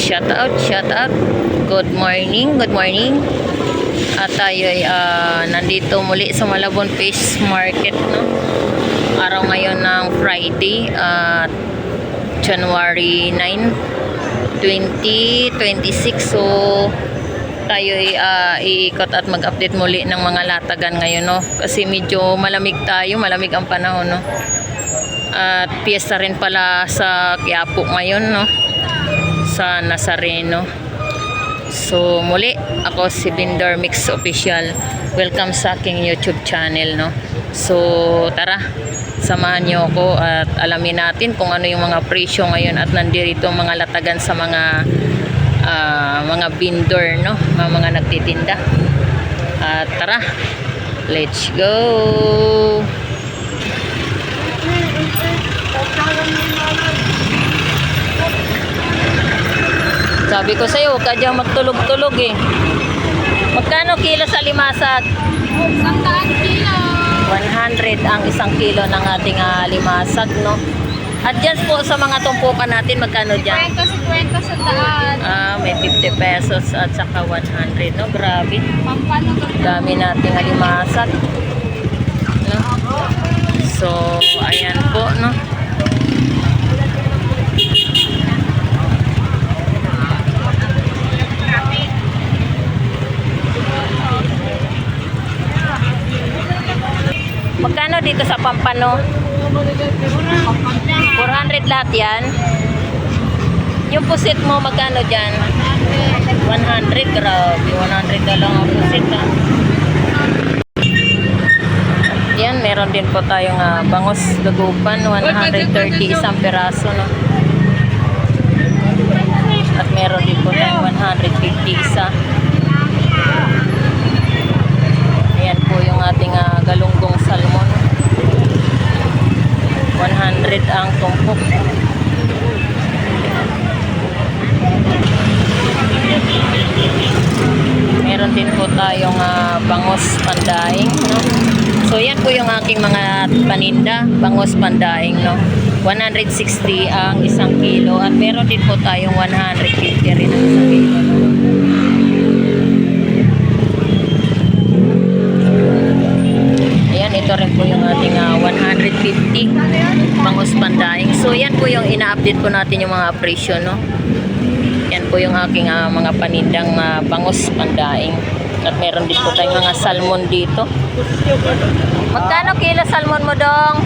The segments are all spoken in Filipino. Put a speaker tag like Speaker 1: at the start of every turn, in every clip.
Speaker 1: shout out. Good morning. At tayo ay nandito muli sa Malabon Fish Market, no? Araw ngayon ng Friday, January 9, 2026. So tayo ay iikot at mag-update muli ng mga latagan ngayon, no? Kasi medyo malamig ang panahon, no? At piyesta rin pala sa Quiapo ngayon, no? Sa Nazareno. So muli, ako si Blender Mix Official. Welcome sa aking YouTube channel, no? So tara, samahan niyo ako at alamin natin kung ano yung mga presyo ngayon at nandito mga latagan sa mga vendor, no? Mga nagtitinda. At tara, let's go. Sabi ko sa'yo, huwag ka dyan magtulog-tulog eh. Magkano kilo sa limasag?
Speaker 2: 100 kilo.
Speaker 1: 100 ang isang kilo ng ating limasag, no? At dyan po sa mga tumpukan natin, magkano dyan?
Speaker 2: 50 sa daan.
Speaker 1: May 50 pesos at saka 100, no? Grabe.
Speaker 2: Pampano to.
Speaker 1: Dami nating limasag, no? So, ayan po, no? Magkano dito sa Pampano? 400 lahat yan. Yung pusit mo, magkano dyan? 100, grabe. 100 na lang ang pusit, ha? Yan, meron din po tayong bangos lugupan. 130 isang peraso, no? At meron din po tayong 150 isa. Ayan po yung ating galunggong salmon. 100 ang tumpok. Meron din po tayong bangos pandaing, no? So yan po yung aking mga paninda, bangos pandaing, no? 160 ang isang kilo at meron din po tayong 150 rin ang isang kilo, no? Ito rin po yung ating 150 bangos pandaing. So yan po yung ina-update po natin yung mga presyo, no? Yan po yung aking mga panindang bangos pandaing. At meron din po tayong mga salmon dito. Magkano kilo salmon mo, Dong?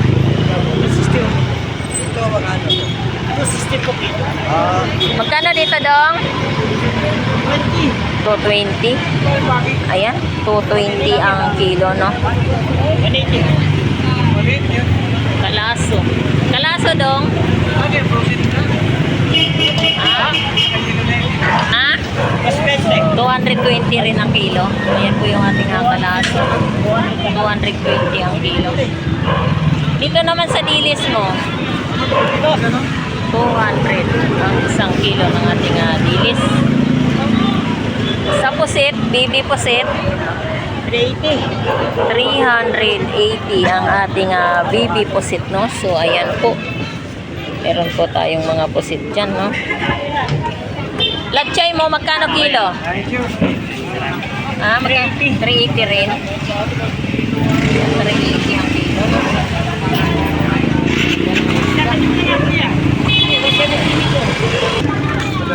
Speaker 3: 260 po kilo.
Speaker 1: Magkano dito, Dong? 220. Ayan, 220 ang kilo, no? Kalaso. Kalaso, Dong? Ha? 220 rin ang kilo. Ayan po yung ating kalaso. 220 ang kilo. Dito naman sa dilis mo, 200 ang isang kilo ng ating dilis. Sa pusit, baby pusit, 380 ang ating baby pusit, no? So ayan po, meron po tayong mga pusit dyan, no? Latsay mo, magkano kilo? 380 rin. 380 ang kilo.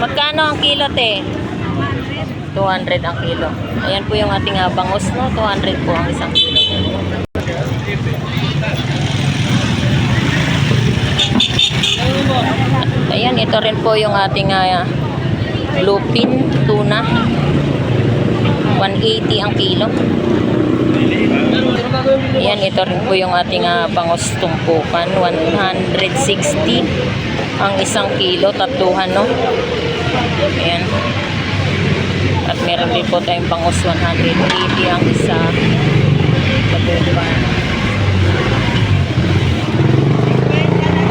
Speaker 1: Magkano ang kilo, te? 200 ang kilo. Ayan po yung ating bangos, no? 200 po ang isang kilo. Ayan, ito rin po yung ating bluefin tuna. 180 ang kilo. Ayan, ito rin po yung ating bangos tumpukan. 160 ang isang kilo. Tatuhan, no? Ayan. At meron din po tayong bangus 180 ang isa.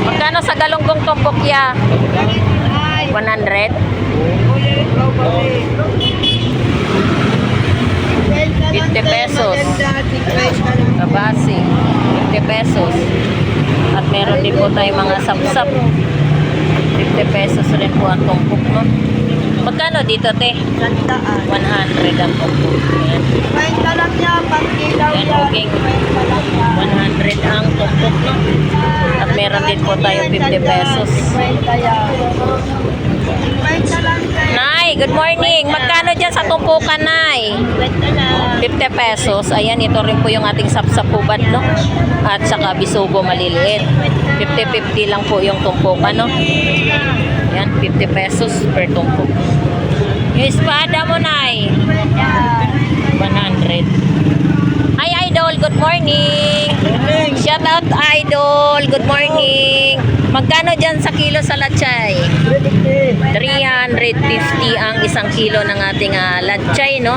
Speaker 1: Magkano sa galunggong tumpok ya? 100? 50 pesos. Kabasi. 50 pesos. At meron din po tayong mga sapsap. 50 pesos rin po ang tumpok, no? Magkano dito, te?
Speaker 3: Sandaan.
Speaker 1: 100 ang tumpok. Ayan.
Speaker 3: Kwenta lang niya, pag kilaw
Speaker 1: Yan,
Speaker 3: yan.
Speaker 1: okay.
Speaker 3: Kwenta lang niya.
Speaker 1: 100 ang tumpok, no? At meron din po tayo 50 pesos.
Speaker 3: Kwenta yan. Kwenta lang yan.
Speaker 1: Nay, good morning. Magkano dyan sa tumpukan, Nay?
Speaker 3: Kwenta lang.
Speaker 1: 50 pesos. Ayan, ito rin po yung ating sapsapubad, no? At saka bisugo maliliit. 50-50 lang po yung tumpukan, no? Ayan, 50 pesos per tumpok. Yung espada mo, Nay? 100. Hi, Idol. Good morning. Shout out, Idol. Good morning. Magkano dyan sa kilo sa lachay? 350 ang isang kilo ng ating lachay, no?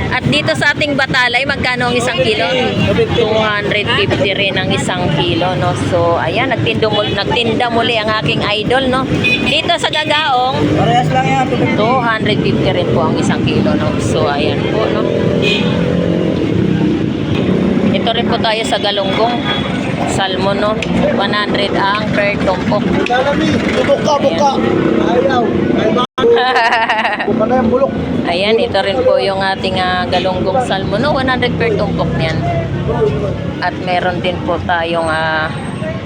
Speaker 1: At dito sa ating batalay, magkano ang isang kilo? 250 rin ang isang kilo, no? So, ayan, nagtinda muli ang aking idol, no? Dito sa Gagaong,
Speaker 3: Parehas lang yan.
Speaker 1: 250 rin po ang isang kilo, no? So, ayan po, no? Ito rin po tayo sa Galunggong. Salmon, no? 100 ang per tumpok.
Speaker 3: Kalami, buka. Ayaw. Buka na yung bulok.
Speaker 1: Ayan, ito rin po yung ating galunggong salmon, no? 100 per tumpok niyan. At meron din po tayong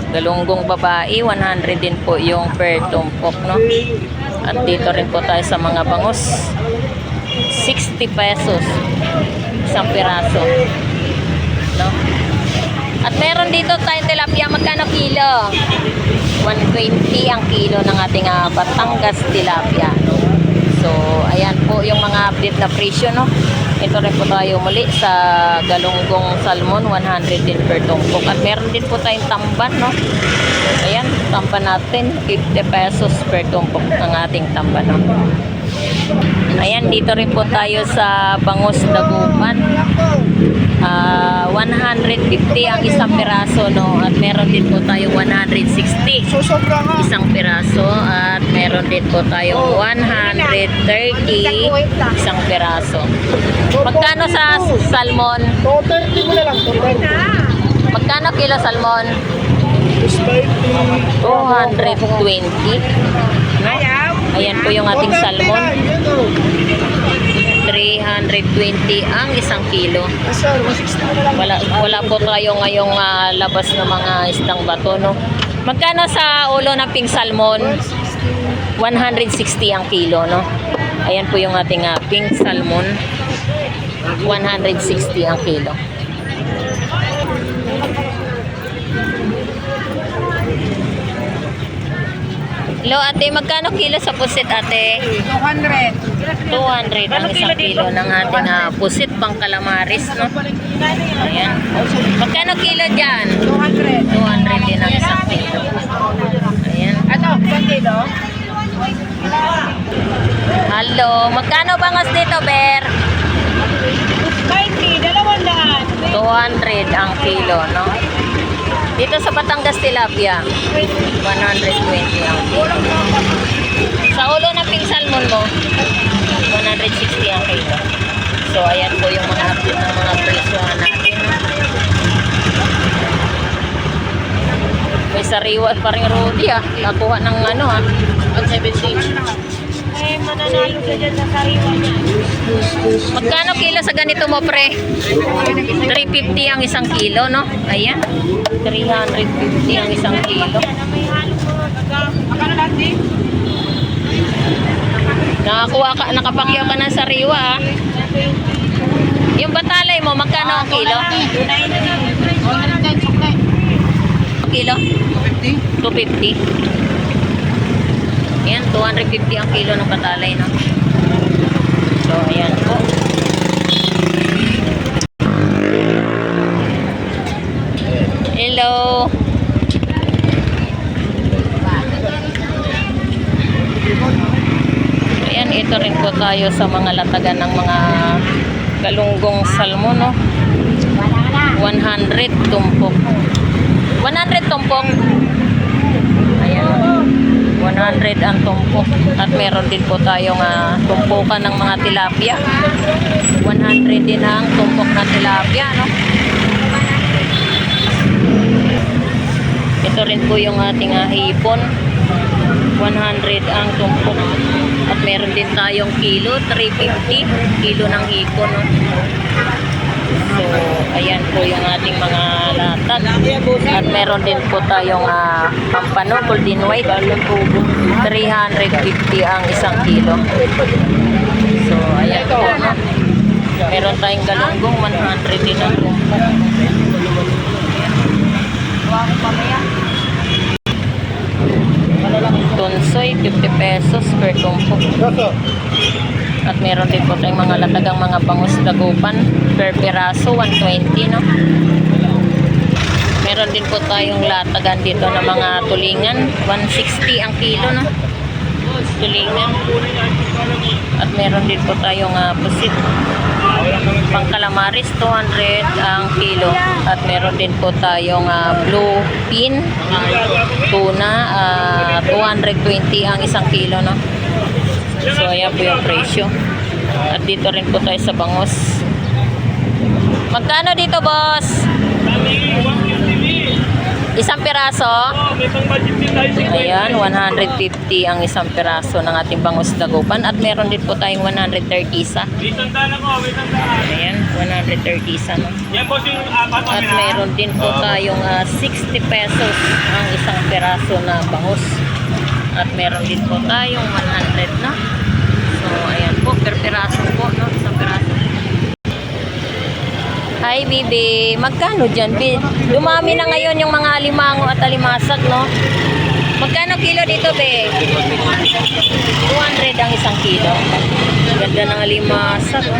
Speaker 1: galunggong babae, 100 din po yung per tumpok, no? At dito rin po tayo sa mga bangus. 60 pesos isang piraso, no? At meron dito tayong tilapia. Magkano kilo? 120 ang kilo ng ating Batangas tilapia, no? So, ayan po yung mga update na presyo, no? Ito rin po tayo muli sa galunggong salmon, 100 din per tumpok. At meron din po tayong tamban, no? Ayan, tamban natin, 50 pesos per tumpok ng ating tamban, no? Ayan, dito rin po tayo sa bangus dagupan. 150 ang isang piraso, no? At meron din po tayong 160
Speaker 3: Sosobra nga.
Speaker 1: isang piraso. At meron din po tayong 130 isang piraso. Magkano sa salmon?
Speaker 3: 230 mo na lang. 230.
Speaker 1: Magkano kilo salmon? 220. No? Ayan po yung ating salmon. 320 ang isang kilo.
Speaker 3: Sir, 160 mo na lang.
Speaker 1: Wala po tayo ngayong labas ng mga isdang bato, no? Magkano sa ulo ng pink salmon? 160 ang kilo, no? Ayan po yung ating pink salmon. 160 ang kilo. Hello, ate. Magkano kilo sa pusit, ate?
Speaker 3: 200.
Speaker 1: 200 ang isang kilo ng ating pusit pang calamaris, no? Ayan. Magkano kilo dyan?
Speaker 3: 200.
Speaker 1: 200 din ang isang kilo. Ayan.
Speaker 3: Ano, 1 kilo?
Speaker 1: Hello. Magkano bangas dito, Ber?
Speaker 3: 90, 200.
Speaker 1: 200 ang kilo, no? Dito sa Batangas tilapia, 120 ang kilo. Sa ulo ng pink salmon mo, 160 ang kilo. So, ayan po yung mga update ng mga presyo natin. May sariwa pa rin Rudy, nakuha ng ano, ang 70.
Speaker 2: Eh, mananalo ka dyan sa sariwa niya.
Speaker 1: Magkano kilo sa ganito mo, pre? 350 ang isang kilo, no? Ayan. 350 ang isang kilo.
Speaker 2: May halo ko.
Speaker 3: Akala natin?
Speaker 1: Nakapakyaw ka ng sariwa, Yung batalay mo, magkano ang kilo?
Speaker 3: 290.
Speaker 1: Kilo?
Speaker 3: 250.
Speaker 1: 250. Ayan, 250 ang kilo ng batalay, no? So, ayan po. Hello. Ayan, ito rin po tayo sa mga latagan ng mga galunggong salmon, no? 100 tumpok. 100 tumpok. Ayan. 100 ang tumpok. At meron din po tayong tumpukan ng mga tilapia. 100 din ang tumpok na tilapia, no? Ito rin po yung ating hipon. 100 ang tumpok. At meron din tayong kilo, 350 kilo ng hiko, no? So, ayan po yung ating mga latag. At meron din po tayong pampano, golden white, 350 ang isang kilo. So, ayan po, no? Meron tayong galunggong, 100 din ang tumpok. Tunsoy, 50 pesos per tumpok. At meron din po tayong mga latagang mga bangus dagupan per piraso, 120, no? Meron din po tayong latagan dito ng mga tulingan, 160 ang kilo, no? Tulingan. At meron din po tayong pusit, pang calamaris, 200 ang kilo. At meron din po tayong blue pin, tuna, 220 ang isang kilo, no? So, ayan po yung presyo. At dito rin po tayo sa bangus. Magkano dito, boss? Isang piraso? Ayan, 150 ang isang piraso ng ating bangus dagupan. At meron din po tayong 130 isa. Ayan, 130 isa, no? At meron din po tayong 60 pesos ang isang piraso na bangus. At meron din po tayong 100, no? So, ayan po, per piraso po, no? Isang piraso. Hi, Bibi. Magkano dyan, Bibi? Dumami na ngayon yung mga alimango at alimasag, no? Magkano kilo dito, Be? 200 ang isang kilo. Ganda ng alimasag, no?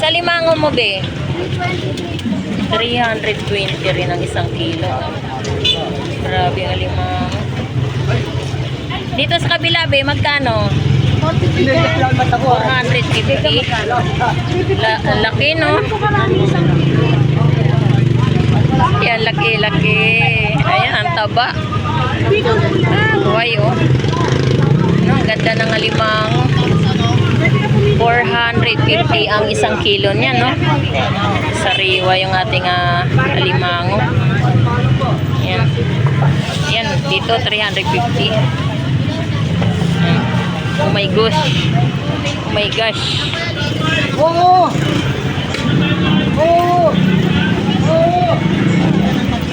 Speaker 1: Sa limango mo, Be? 320 rin ang isang kilo. Grabe ang alimango. Dito sa kabila, Be, magkano? 450. Laki, no? Yan, laki-laki. Ayan, ang taba. Buhay, oh. No, ang ganda ng alimango. 450 ang isang kilo niya, no? Sariwa yung ating alimango. Yan. Yan, dito 350. Oh my gosh. Oh my gosh.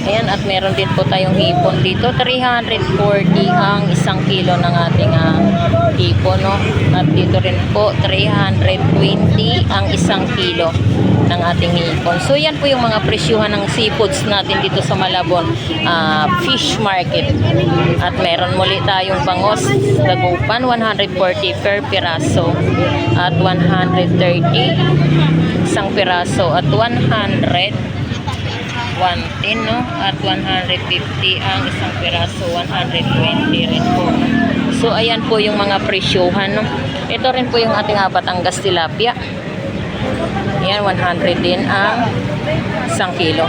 Speaker 1: Ayan, at meron din po tayong hipon dito. 340 ang isang kilo ng ating hipon, no? At dito rin po 320 ang isang kilo ng ating hipon. So yan po yung mga presyuhan ng seafoods natin dito sa Malabon Fish Market. At meron muli tayong bangus dagupan, 140 per piraso. At 130 isang piraso. At 100 110, no? At 150 ang isang piraso, 120 rin po, no? So ayan po yung mga presyuhan, no? Ito rin po yung ating Batangas tilapia. Ayan, 100 din ang isang kilo.